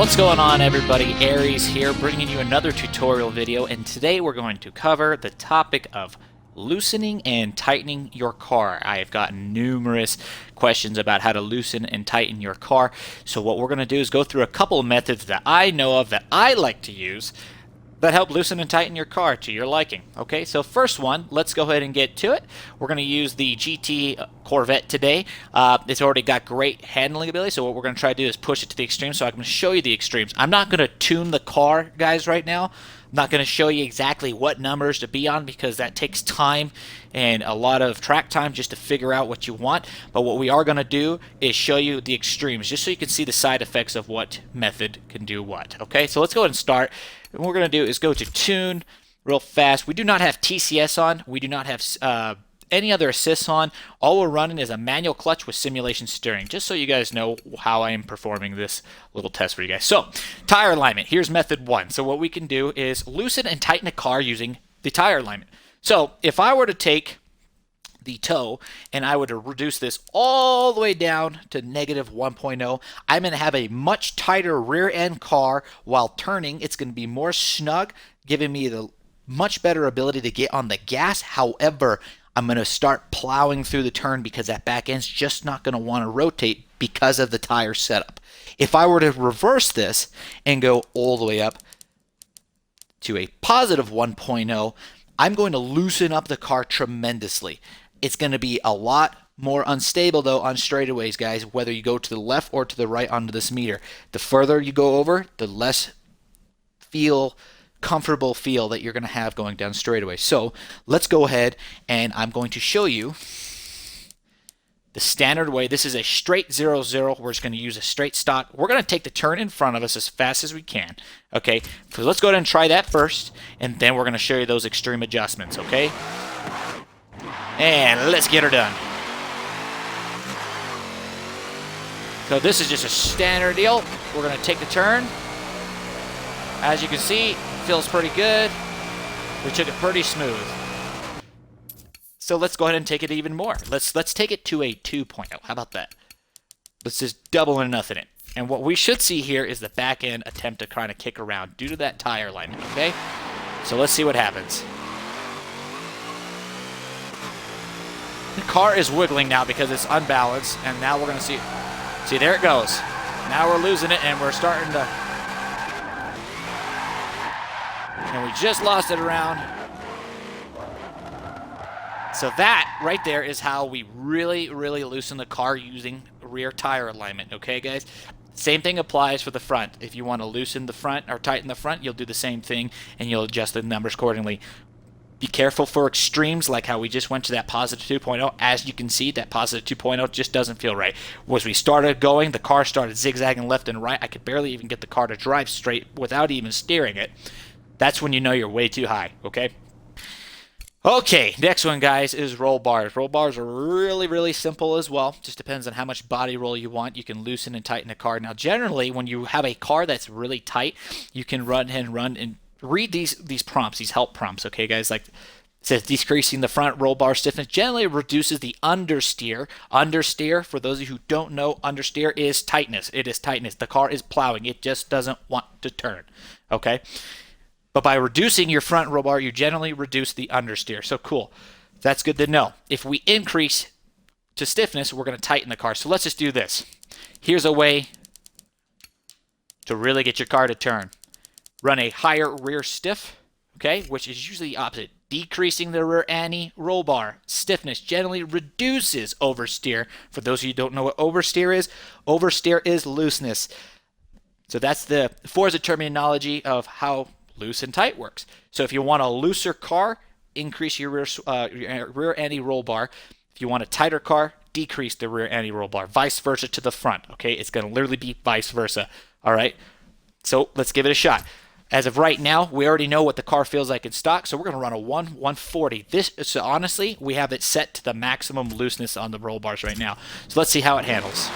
What's going on, everybody? ARIES here, bringing you another tutorial video, and today we're going to cover the topic of loosening and tightening your car. I have gotten numerous questions about how to loosen and tighten your car, so what we're going to do is go through a couple of methods that I know of that I like to use that help loosen and tighten your car to your liking. Okay, so first one, let's go ahead and get to it. We're going to use the GT Corvette today. It's already got great handling ability, so what we're going to try to do is push it to the extreme, so I'm going to show you the extremes. I'm not going to tune the car, guys, right now. I'm not going to show you exactly what numbers to be on because that takes time and a lot of track time just to figure out what you want. But what we are going to do is show you the extremes just so you can see the side effects of what method can do what. Okay, so let's go ahead and start. And what we're going to do is go to tune real fast. We do not have TCS on. We do not have any other assists on. All we're running is a manual clutch with simulation steering, just so you guys know how I am performing this little test for you guys. So, tire alignment. Here's method one. So what we can do is loosen and tighten a car using the tire alignment. So if I were to take the toe and I were to reduce this all the way down to negative 1.0, I'm going to have a much tighter rear end car while turning. It's going to be more snug, giving me the much better ability to get on the gas. However, I'm going to start plowing through the turn because that back end's just not going to want to rotate because of the tire setup. If I were to reverse this and go all the way up to a positive 1.0, I'm going to loosen up the car tremendously. It's going to be a lot more unstable, though, on straightaways, guys, whether you go to the left or to the right onto this meter. The further you go over, the less comfortable feel that you're going to have going down straightaway. So let's go ahead and I'm going to show you the standard way. This is a straight 0-0. We're just going to use a straight stock. We're going to take the turn in front of us as fast as we can. Okay, so let's go ahead and try that first, and then we're going to show you those extreme adjustments. Okay, and let's get her done. So this is just a standard deal. We're going to take the turn. As you can see, feels pretty good. We took it pretty smooth. So let's go ahead and take it even more. Let's take it to a 2.0. How about that? Let's just double or nothing it. And what we should see here is the back end attempt to kind of kick around due to that tire alignment, okay? So let's see what happens. The car is wiggling now because it's unbalanced, and now we're going to see, there it goes. Now we're losing it, and we're starting to, and we just lost it around. So that right there is how we really loosen the car using rear tire alignment, okay, guys? Same thing applies for the front. If you want to loosen the front or tighten the front, you'll do the same thing, and you'll adjust the numbers accordingly. Be careful for extremes, like how we just went to that positive 2.0. As you can see, that positive 2.0 just doesn't feel right. As we started going, the car started zigzagging left and right. I could barely even get the car to drive straight without even steering it. That's when you know you're way too high, okay? Okay, next one, guys, is roll bars. Roll bars are really simple as well. Just depends on how much body roll you want. You can loosen and tighten a car. Now, generally, when you have a car that's really tight, you can run and read these prompts, these help prompts, okay, guys? Like, it says decreasing the front roll bar stiffness generally reduces the understeer. Understeer, for those of you who don't know, understeer is tightness. It is tightness. The car is plowing. It just doesn't want to turn, okay? But by reducing your front roll bar, you generally reduce the understeer. So cool. That's good to know. If we increase to stiffness, we're going to tighten the car. So let's just do this. Here's a way to really get your car to turn. Run a higher rear stiff, okay, which is usually the opposite. Decreasing the rear anti-roll bar. Stiffness generally reduces oversteer. For those of you who don't know what oversteer is looseness. So that's the Forza terminology of how loose and tight works. So if you want a looser car, increase your rear anti-roll bar. If you want a tighter car, decrease the rear anti-roll bar. Vice versa to the front, okay? It's going to literally be vice versa, all right? So let's give it a shot. As of right now, we already know what the car feels like in stock, so we're going to run a 140. So honestly, we have it set to the maximum looseness on the roll bars right now. So let's see how it handles.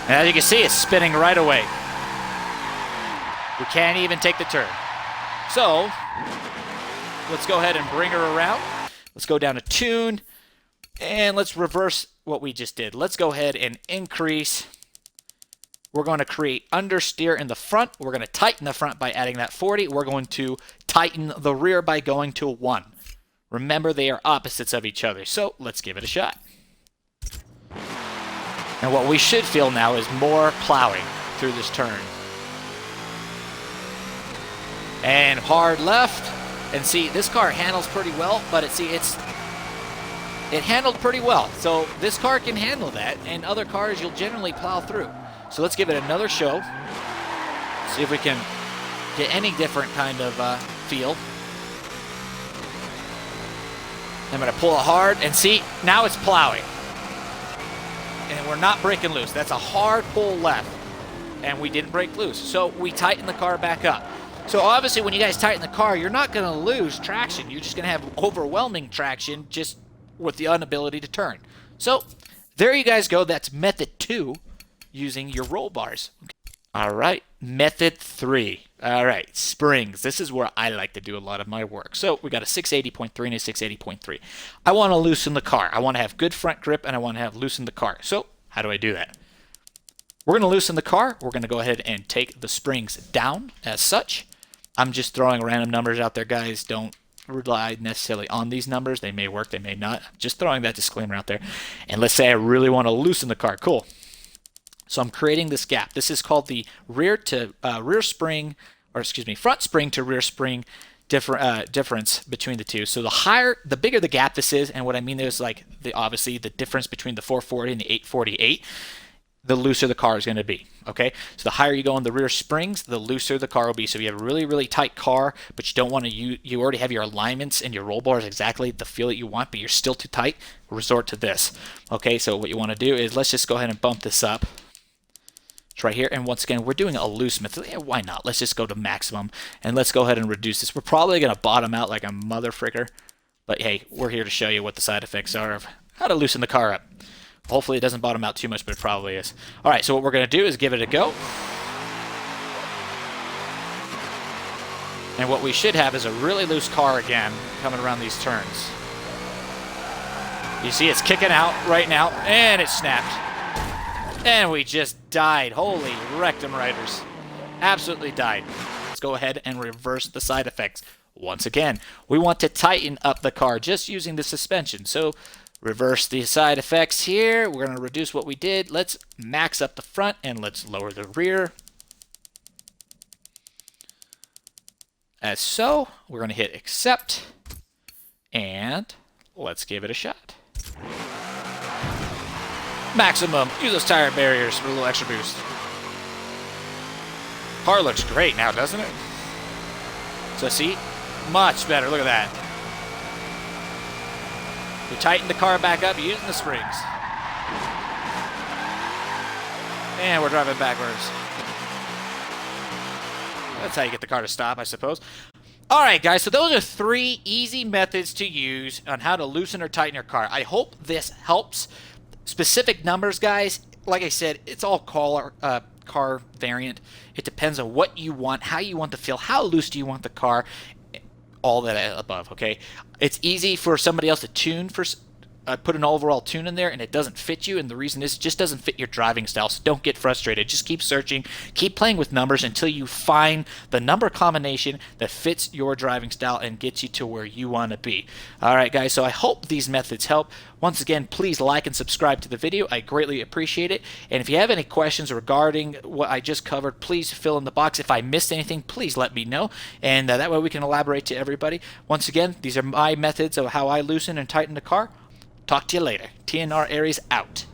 And as you can see, it's spinning right away. We can't even take the turn. So let's go ahead and bring her around. Let's go down to tune. And let's reverse what we just did. Let's go ahead and increase. We're going to create understeer in the front. We're going to tighten the front by adding that 40. We're going to tighten the rear by going to 1. Remember, they are opposites of each other, so let's give it a shot. And what we should feel now is more plowing through this turn. And hard left. And see, this car handles pretty well, but it handled pretty well. So this car can handle that, and other cars you'll generally plow through. So let's give it another show. See if we can get any different kind of feel. I'm going to pull it hard, and see, now it's plowing. And we're not breaking loose. That's a hard pull left, and we didn't break loose. So we tighten the car back up. So obviously when you guys tighten the car, you're not going to lose traction. You're just going to have overwhelming traction just with the inability to turn. So there you guys go. That's method 2, using your roll bars. All right, method 3. All right, springs. This is where I like to do a lot of my work. So we got a 680.3 and a 680.3. I want to loosen the car. I want to have good front grip, and I want to have loosen the car. So how do I do that? We're going to loosen the car. We're going to go ahead and take the springs down as such. I'm just throwing random numbers out there, guys. Don't rely necessarily on these numbers. They may work, they may not. Just throwing that disclaimer out there. And let's say I really want to loosen the car. Cool. So I'm creating this gap. This is called the front spring to rear spring difference between the two. So the bigger the gap this is, and what I mean is like obviously the difference between the 440 and the 848. The looser the car is going to be, okay? So the higher you go on the rear springs, the looser the car will be. So if you have a really, really tight car, but you don't want to, you already have your alignments and your roll bars exactly the feel that you want, but you're still too tight, resort to this, okay? So what you want to do is let's just go ahead and bump this up. It's right here, and once again, we're doing a loose method. Yeah, why not? Let's just go to maximum, and let's go ahead and reduce this. We're probably going to bottom out like a mother fricker, but hey, we're here to show you what the side effects are of how to loosen the car up. Hopefully it doesn't bottom out too much, but it probably is. All right, so what we're going to do is give it a go. And what we should have is a really loose car again coming around these turns. You see it's kicking out right now, and it snapped. And we just died. Holy rectum riders. Absolutely died. Let's go ahead and reverse the side effects. Once again, we want to tighten up the car just using the suspension. So reverse the side effects here. We're going to reduce what we did. Let's max up the front and let's lower the rear. As so, we're going to hit accept and let's give it a shot. Maximum. Use those tire barriers for a little extra boost. Car looks great now, doesn't it? So see, much better. Look at that. We tightened the car back up using the springs. And we're driving backwards. That's how you get the car to stop, I suppose. All right, guys, so those are 3 easy methods to use on how to loosen or tighten your car. I hope this helps. Specific numbers, guys, like I said, it's all car variant. It depends on what you want, how you want the feel, how loose do you want the car, all that above, okay? It's easy for somebody else to tune for put an overall tune in there and it doesn't fit you, and the reason is it just doesn't fit your driving style. So don't get frustrated. Just keep searching, keep playing with numbers until you find the number combination that fits your driving style and gets you to where you want to be. All right, guys, so I hope these methods help. Once again, please like and subscribe to the video. I greatly appreciate it. And if you have any questions regarding what I just covered, please fill in the box. If I missed anything, please let me know, and that way we can elaborate to everybody. Once again, these are my methods of how I loosen and tighten the car. Talk to you later. TNR ARIES out.